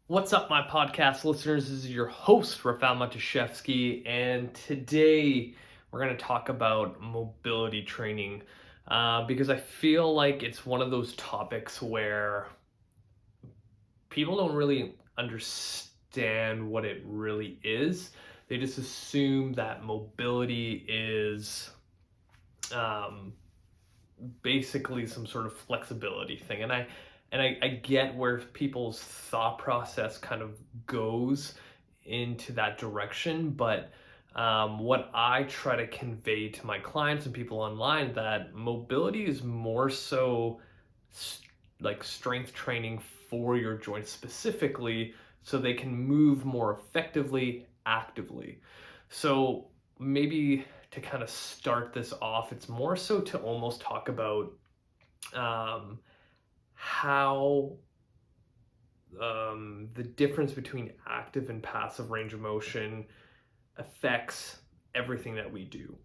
What's up, my podcast listeners? This is your host, Rafal Matuszewski, and today we're going to talk about mobility training because I feel like it's one of those topics where people don't really understand what it really is. They just assume that mobility is um, basically some sort of flexibility thing, and I get where people's thought process kind of goes into that direction, but what I try to convey to my clients and people online, that mobility is more so like strength training for your joints specifically, so they can move more effectively actively. So maybe to kind of start this off, it's more so to almost talk about um, how the difference between active and passive range of motion affects everything that we do.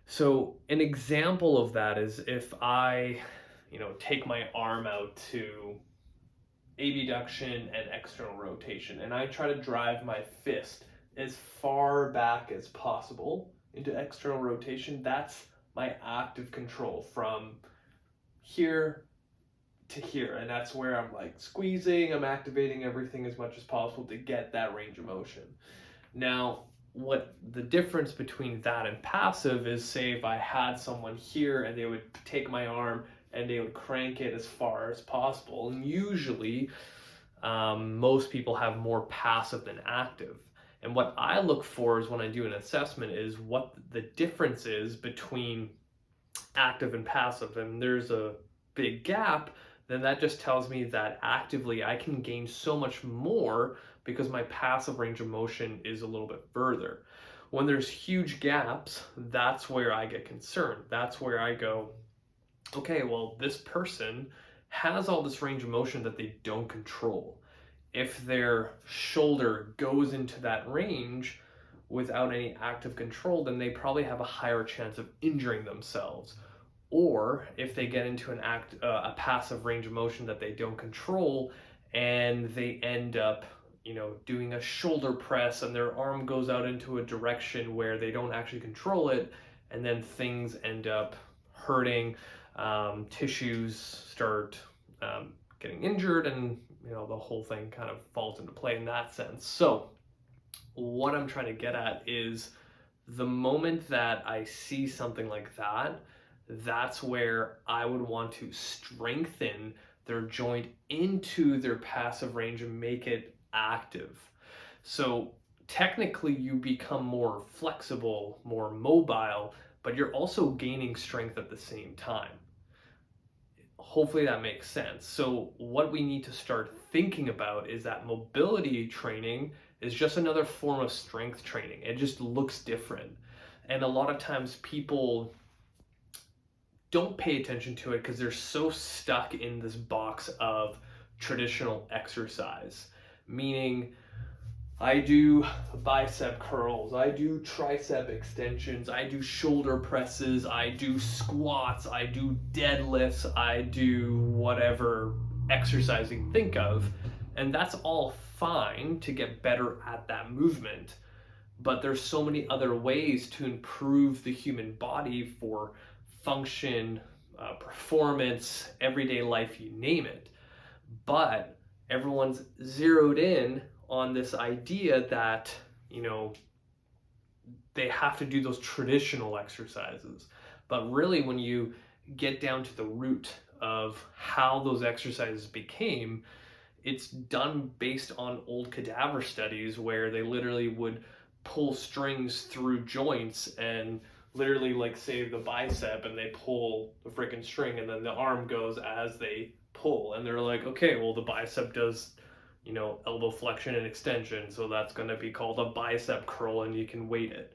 So an example of that is if I, take my arm out to abduction and external rotation, and I try to drive my fist as far back as possible into external rotation. That's my active control from here to here, and that's where I'm like squeezing, I'm activating everything as much as possible to get that range of motion. Now, what the difference between that and passive is, say if I had someone here and they would take my arm and they would crank it as far as possible, and usually most people have more passive than active. And what I look for is when I do an assessment is what the difference is between active and passive. And there's a big gap, then that just tells me that actively I can gain so much more because my passive range of motion is a little bit further. When there's huge gaps, that's where I get concerned. That's where I go, okay, well, this person has all this range of motion that they don't control. If their shoulder goes into that range without any active control, then they probably have a higher chance of injuring themselves. Or if they get into a passive range of motion that they don't control, and they end up, doing a shoulder press, and their arm goes out into a direction where they don't actually control it, and then things end up hurting, tissues start getting injured, and the whole thing kind of falls into play in that sense. So what I'm trying to get at is, the moment that I see something like that, that's where I would want to strengthen their joint into their passive range and make it active. So technically, you become more flexible, more mobile, but you're also gaining strength at the same time. Hopefully that makes sense. So what we need to start thinking about is that mobility training is just another form of strength training. It just looks different. And a lot of times people don't pay attention to it because they're so stuck in this box of traditional exercise, meaning I do bicep curls, I do tricep extensions, I do shoulder presses, I do squats, I do deadlifts, I do whatever exercise you can think of. And that's all fine to get better at that movement. But there's so many other ways to improve the human body for function, performance, everyday life, you name it. But everyone's zeroed in on this idea that, they have to do those traditional exercises. But really, when you get down to the root of how those exercises became, it's done based on old cadaver studies where they literally would pull strings through joints, and literally, like, say the bicep, and they pull the freaking string, and then the arm goes as they pull, and they're like, okay, well, the bicep does, elbow flexion and extension, so that's going to be called a bicep curl, and you can weight it.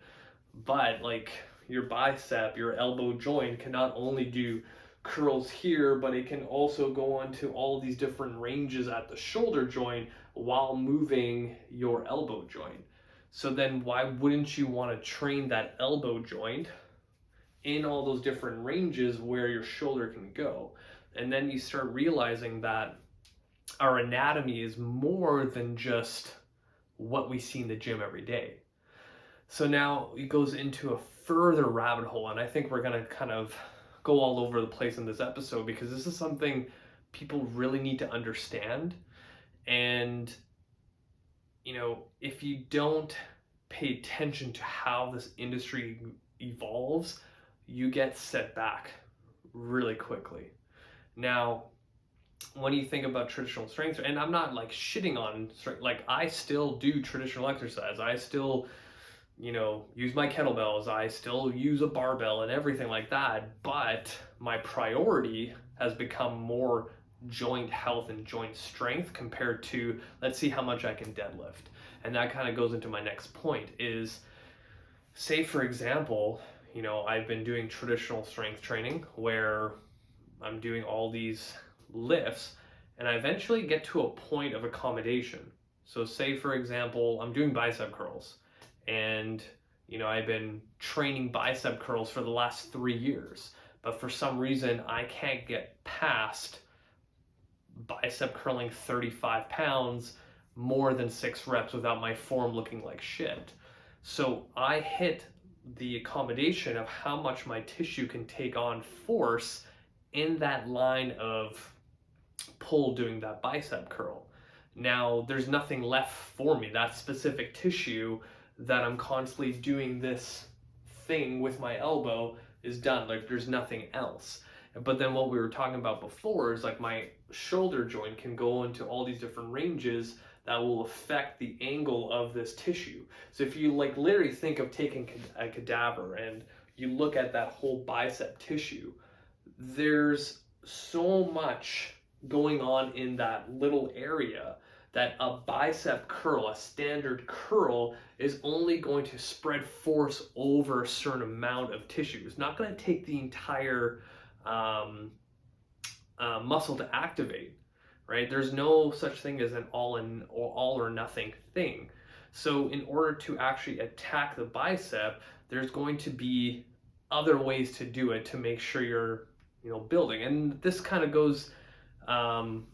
But like, your bicep, your elbow joint can not only do curls here, but it can also go on to all these different ranges at the shoulder joint while moving your elbow joint. So then why wouldn't you want to train that elbow joint in all those different ranges where your shoulder can go? And then you start realizing that our anatomy is more than just what we see in the gym every day. So now it goes into a further rabbit hole, and I think we're going to kind of go all over the place in this episode because this is something people really need to understand. And, if you don't pay attention to how this industry evolves, you get set back really quickly. Now, when you think about traditional strength, and I'm not like shitting on strength, like I still do traditional exercise. I still, use my kettlebells. I still use a barbell and everything like that. But my priority has become more joint health and joint strength compared to, let's see how much I can deadlift. And that kind of goes into my next point is, say for example, I've been doing traditional strength training where I'm doing all these lifts, and I eventually get to a point of accommodation. So say for example, I'm doing bicep curls, and I've been training bicep curls for the last 3 years, but for some reason I can't get past bicep curling 35 pounds more than 6 reps without my form looking like shit. So I hit the accommodation of how much my tissue can take on force in that line of pull doing that bicep curl. Now there's nothing left for me. That specific tissue that I'm constantly doing this thing with my elbow is done. Like there's nothing else. But then what we were talking about before is like my shoulder joint can go into all these different ranges that will affect the angle of this tissue. So if you like literally think of taking a cadaver and you look at that whole bicep tissue, there's so much going on in that little area that a bicep curl, a standard curl, is only going to spread force over a certain amount of tissue. It's not going to take the entire muscle to activate, right? There's no such thing as an all or nothing thing. So in order to actually attack the bicep, there's going to be other ways to do it to make sure you're building. And this kind of goes, I'm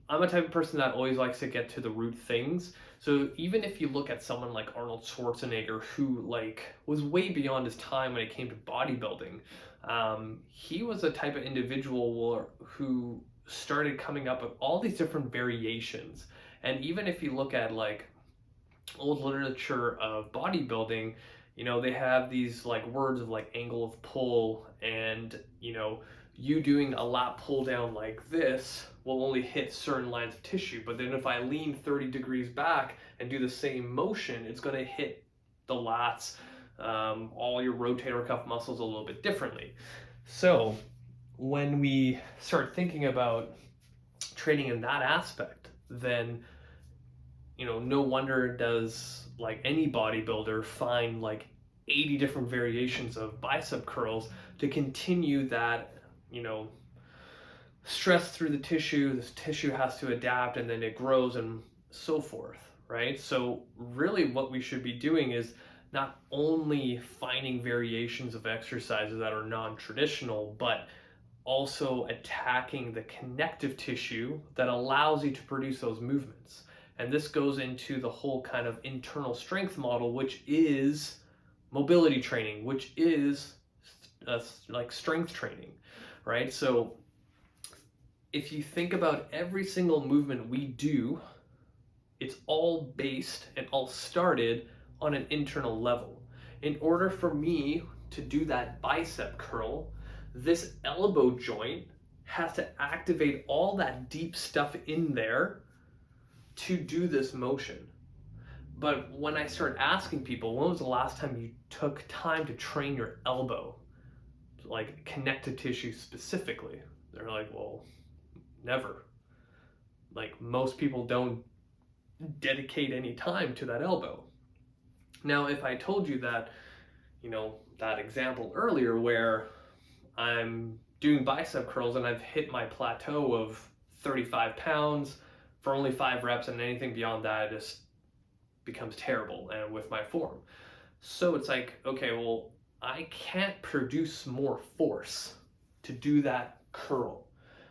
a type of person that always likes to get to the root things. So even if you look at someone like Arnold Schwarzenegger, who like was way beyond his time when it came to bodybuilding, he was a type of individual who started coming up with all these different variations. And even if you look at like old literature of bodybuilding, they have these like words of like angle of pull, and you doing a lat pull down like this will only hit certain lines of tissue, but then if I lean 30 degrees back and do the same motion, it's going to hit the lats, all your rotator cuff muscles a little bit differently. So when we start thinking about training in that aspect, then no wonder does like any bodybuilder find like 80 different variations of bicep curls to continue that, stress through the tissue. This tissue has to adapt and then it grows and so forth, right? So really what we should be doing is not only finding variations of exercises that are non-traditional, but also attacking the connective tissue that allows you to produce those movements. And this goes into the whole kind of internal strength model, which is mobility training, which is like strength training, right? So if you think about every single movement we do, it's all based and all started on an internal level. In order for me to do that bicep curl, this elbow joint has to activate all that deep stuff in there to do this motion. But when I start asking people, when was the last time you took time to train your elbow, like connective tissue specifically? They're like, well, never. Like most people don't dedicate any time to that elbow. Now, if I told you that, that example earlier where I'm doing bicep curls and I've hit my plateau of 35 pounds for only 5 reps, and anything beyond that just becomes terrible and with my form. So it's like, okay, well, I can't produce more force to do that curl.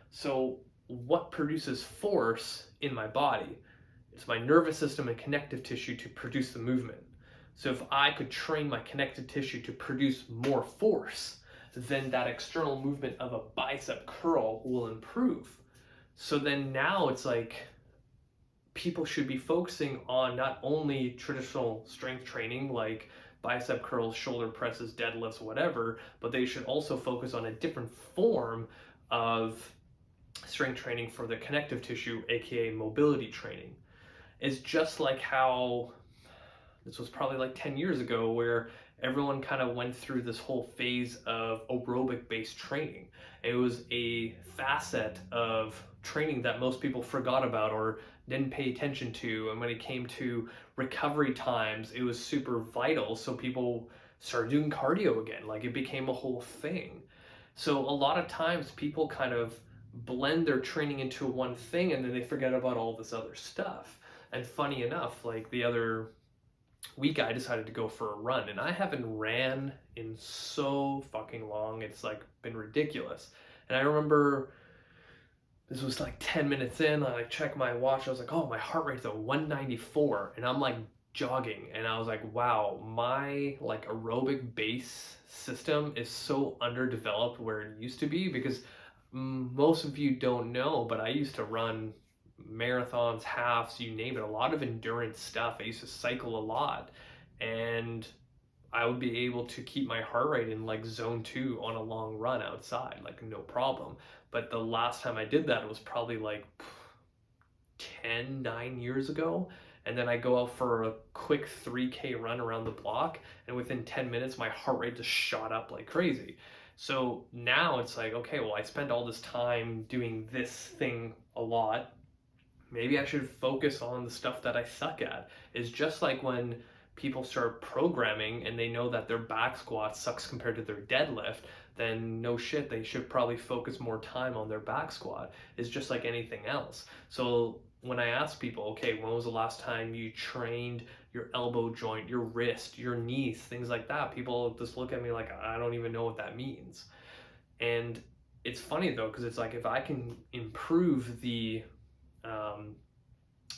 So what produces force in my body? It's my nervous system and connective tissue to produce the movement. So if I could train my connective tissue to produce more force, then that external movement of a bicep curl will improve. So then now it's like people should be focusing on not only traditional strength training like bicep curls, shoulder presses, deadlifts, whatever, but they should also focus on a different form of strength training for the connective tissue, aka mobility training. It's just like how this was probably like 10 years ago where everyone kind of went through this whole phase of aerobic based training. It was a facet of training that most people forgot about or didn't pay attention to. And when it came to recovery times, it was super vital. So people started doing cardio again. Like it became a whole thing. So a lot of times people kind of blend their training into one thing and then they forget about all this other stuff. And funny enough, like the other week I decided to go for a run and I haven't ran in so fucking long. It's like been ridiculous. And I remember this was like 10 minutes in, I like checked my watch. I was like, oh, my heart rate's at 194 and I'm like jogging and I was like, wow, my like aerobic base system is so underdeveloped where it used to be because most of you don't know, but I used to run marathons, halves, you name it, a lot of endurance stuff. I used to cycle a lot and I would be able to keep my heart rate in like zone 2 on a long run outside, like no problem. But the last time I did that, it was probably like 9 years ago. And then I go out for a quick 3K run around the block, and within 10 minutes, my heart rate just shot up like crazy. So now it's like, okay, well, I spent all this time doing this thing a lot. Maybe I should focus on the stuff that I suck at. It's just like when people start programming and they know that their back squat sucks compared to their deadlift, then no shit, they should probably focus more time on their back squat. It's just like anything else. So when I ask people, okay, when was the last time you trained your elbow joint, your wrist, your knees, things like that, people just look at me like, I don't even know what that means. And it's funny though, because it's like if I can improve the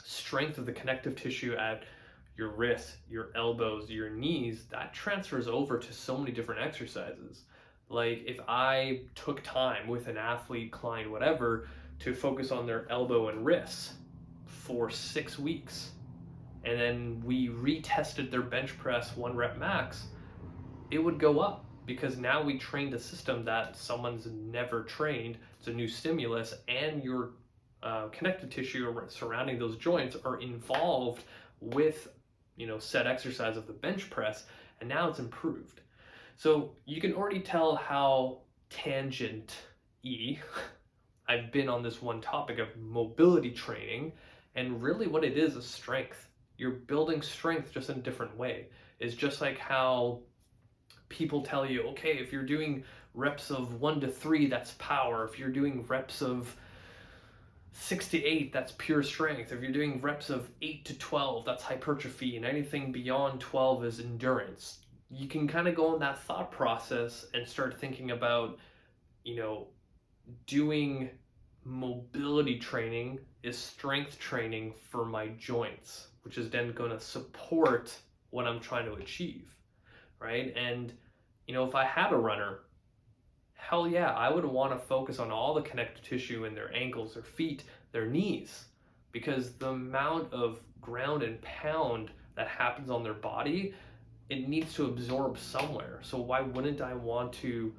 strength of the connective tissue at your wrists, your elbows, your knees, that transfers over to so many different exercises. Like if I took time with an athlete, client, whatever, to focus on their elbow and wrists for 6 weeks, and then we retested their bench press 1 rep max, it would go up because now we trained a system that someone's never trained. It's a new stimulus, and your connective tissue surrounding those joints are involved with set exercise of the bench press, and now it's improved. So you can already tell how tangent-y I've been on this one topic of mobility training, and really what it is strength. You're building strength just in a different way. It's just like how people tell you, okay, if you're doing reps of 1 to 3, that's power. If you're doing reps of 6 to 8, that's pure strength. If you're doing reps of 8 to 12, that's hypertrophy, and anything beyond 12 is endurance. You can kind of go in that thought process and start thinking about, doing mobility training is strength training for my joints, which is then going to support what I'm trying to achieve, right? And, if I had a runner, hell yeah, I would want to focus on all the connective tissue in their ankles, their feet, their knees, because the amount of ground and pound that happens on their body, it needs to absorb somewhere. So why wouldn't I want to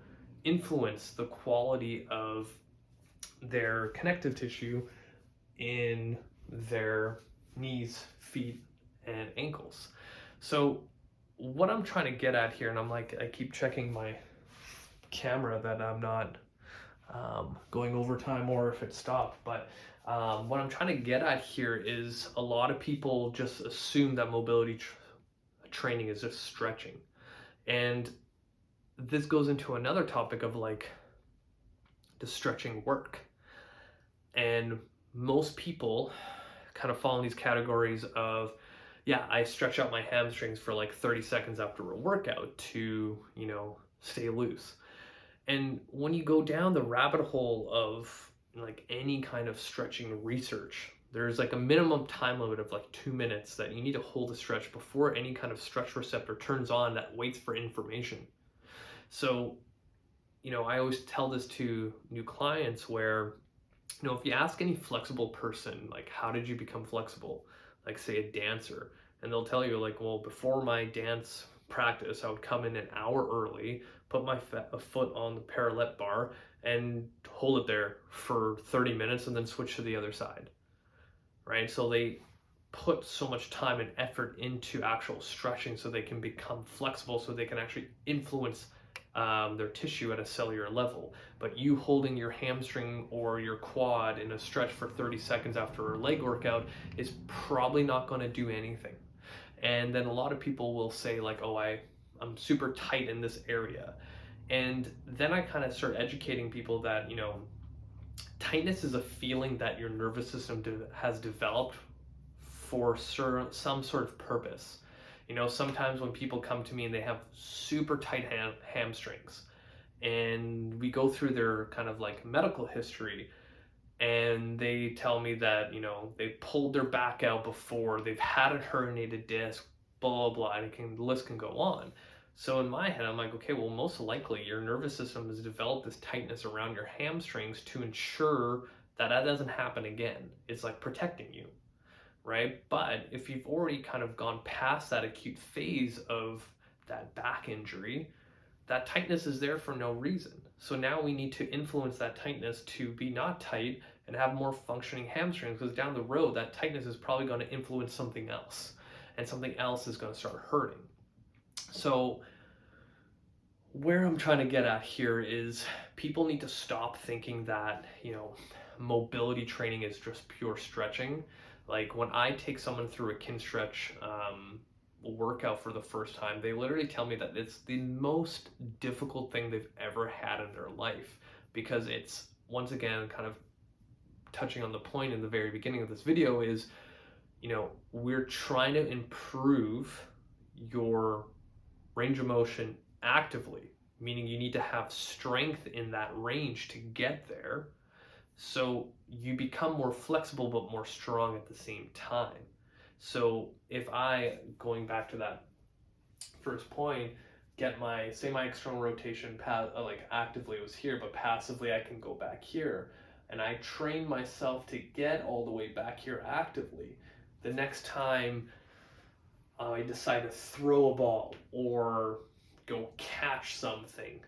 influence the quality of their connective tissue in their knees, feet, and ankles? So what I'm trying to get at here, and I keep checking my camera that I'm not going overtime or if it stopped, but what I'm trying to get at here is a lot of people just assume that mobility training is just stretching, and this goes into another topic of like, does stretching work? And most people kind of fall in these categories of, yeah, I stretch out my hamstrings for like 30 seconds after a workout to stay loose. And when you go down the rabbit hole of in like any kind of stretching research, there's like a minimum time limit of like 2 minutes that you need to hold a stretch before any kind of stretch receptor turns on that waits for information. So, I always tell this to new clients where, if you ask any flexible person, like, how did you become flexible? Like, say, a dancer, and they'll tell you, like, well, before my dance practice, I would come in an hour early, put my a foot on the parallel bar, and hold it there for 30 minutes and then switch to the other side, right? So they put so much time and effort into actual stretching so they can become flexible, so they can actually influence their tissue at a cellular level. But you holding your hamstring or your quad in a stretch for 30 seconds after a leg workout is probably not going to do anything. And then a lot of people will say, like, oh, I'm super tight in this area. And then I kind of start educating people that, tightness is a feeling that your nervous system has developed for some sort of purpose. Sometimes when people come to me and they have super tight hamstrings, and we go through their kind of like medical history, and they tell me that, they pulled their back out before, they've had a herniated disc, blah, blah, blah, and the list can go on. So in my head, I'm like, okay, well, most likely your nervous system has developed this tightness around your hamstrings to ensure that that doesn't happen again. It's like protecting you, right? But if you've already kind of gone past that acute phase of that back injury, that tightness is there for no reason. So now we need to influence that tightness to be not tight and have more functioning hamstrings, because down the road, that tightness is probably going to influence something else, and something else is going to start hurting. So where I'm trying to get at here is people need to stop thinking that, mobility training is just pure stretching. Like when I take someone through a Kinstretch workout for the first time, they literally tell me that it's the most difficult thing they've ever had in their life, because it's, once again, kind of touching on the point in the very beginning of this video, is, we're trying to improve your range of motion actively, meaning you need to have strength in that range to get there, so you become more flexible but more strong at the same time. So if I, going back to that first point, get my external rotation like actively was here, but passively I can go back here, and I train myself to get all the way back here actively, the next time I decide to throw a ball or go catch something,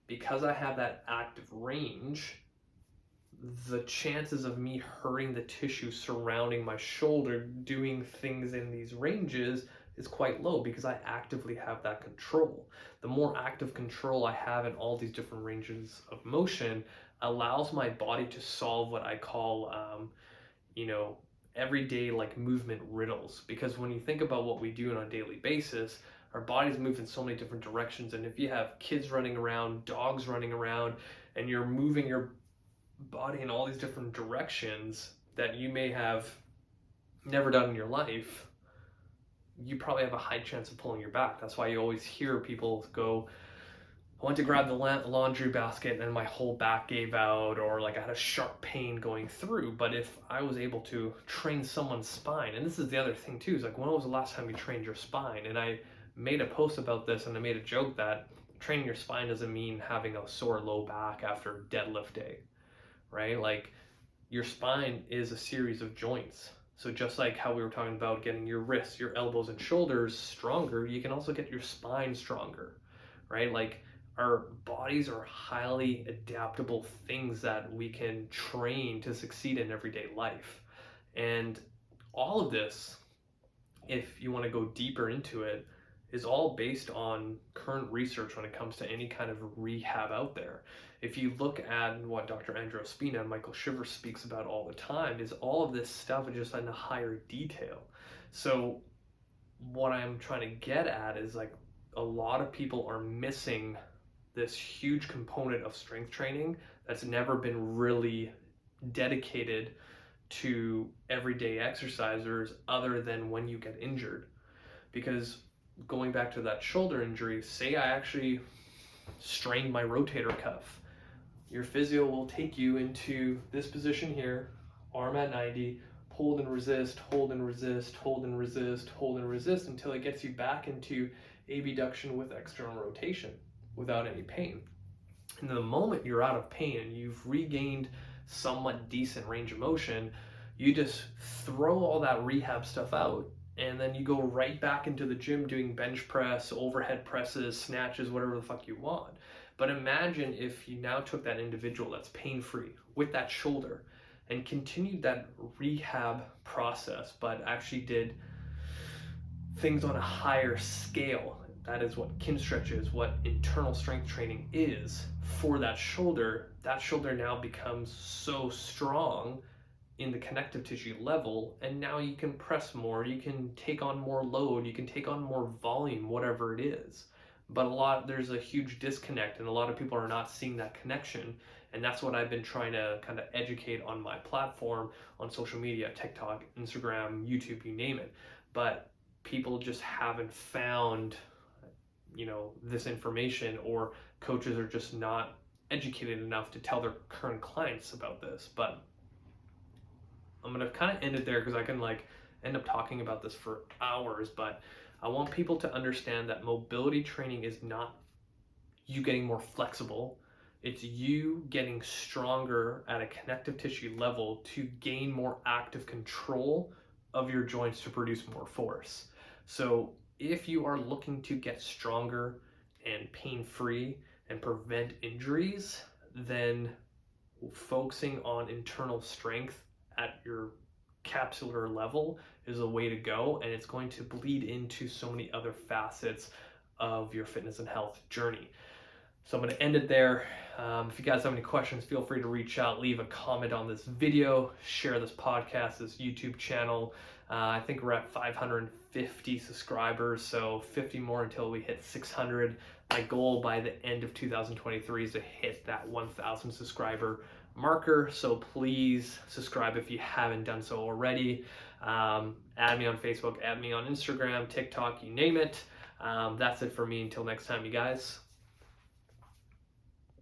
because I have that active range, the chances of me hurting the tissue surrounding my shoulder doing things in these ranges is quite low, because I actively have that control. The more active control I have in all these different ranges of motion allows my body to solve what I call, everyday like movement riddles. Because when you think about what we do on a daily basis, our bodies move in so many different directions. And if you have kids running around, dogs running around, and you're moving your body in all these different directions that you may have never done in your life, you probably have a high chance of pulling your back. That's why you always hear people go, I went to grab the laundry basket and my whole back gave out, or like I had a sharp pain going through. But if I was able to train someone's spine, and this is the other thing too, is like, when was the last time you trained your spine? And I made a post about this, and I made a joke that training your spine doesn't mean having a sore low back after deadlift day, right? Like, your spine is a series of joints. So just like how we were talking about getting your wrists, your elbows and shoulders stronger, you can also get your spine stronger, right? Like, our bodies are highly adaptable things that we can train to succeed in everyday life. And all of this, if you want to go deeper into it, is all based on current research when it comes to any kind of rehab out there. If you look at what Dr. Andrew Spina and Michael Shivers speaks about all the time, is all of this stuff is just in a higher detail. So what I'm trying to get at is, like, a lot of people are missing this huge component of strength training that's never been really dedicated to everyday exercisers other than when you get injured. Because going back to that shoulder injury, say I actually strained my rotator cuff, your physio will take you into this position here, arm at 90, hold and resist, hold and resist, hold and resist, hold and resist until it gets you back into abduction with external rotation without any pain. And the moment you're out of pain and you've regained somewhat decent range of motion, you just throw all that rehab stuff out and then you go right back into the gym doing bench press, overhead presses, snatches, whatever the fuck you want. But imagine if you now took that individual that's pain-free with that shoulder and continued that rehab process, but actually did things on a higher scale. That is what Kinstretch is, what internal strength training is for that shoulder. That shoulder now becomes so strong in the connective tissue level, and now you can press more, you can take on more load, you can take on more volume, whatever it is. But there's a huge disconnect, and a lot of people are not seeing that connection. And that's what I've been trying to kind of educate on my platform, on social media, TikTok, Instagram, YouTube, you name it. But people just haven't found, this information, or coaches are just not educated enough to tell their current clients about this. But I'm gonna kind of end it there because I can end up talking about this for hours. But I want people to understand that mobility training is not you getting more flexible. It's you getting stronger at a connective tissue level to gain more active control of your joints to produce more force. So if you are looking to get stronger and pain-free and prevent injuries, then focusing on internal strength at your capsular level is a way to go, and it's going to bleed into so many other facets of your fitness and health journey. So I'm going to end it there. If you guys have any questions, feel free to reach out, leave a comment on this video, share this podcast, this YouTube channel. I think we're at 550 subscribers, so 50 more until we hit 600. My goal by the end of 2023 is to hit that 1,000 subscriber marker. So please subscribe if you haven't done so already. Add me on Facebook, add me on Instagram, TikTok, you name it. That's it for me. Until next time, you guys.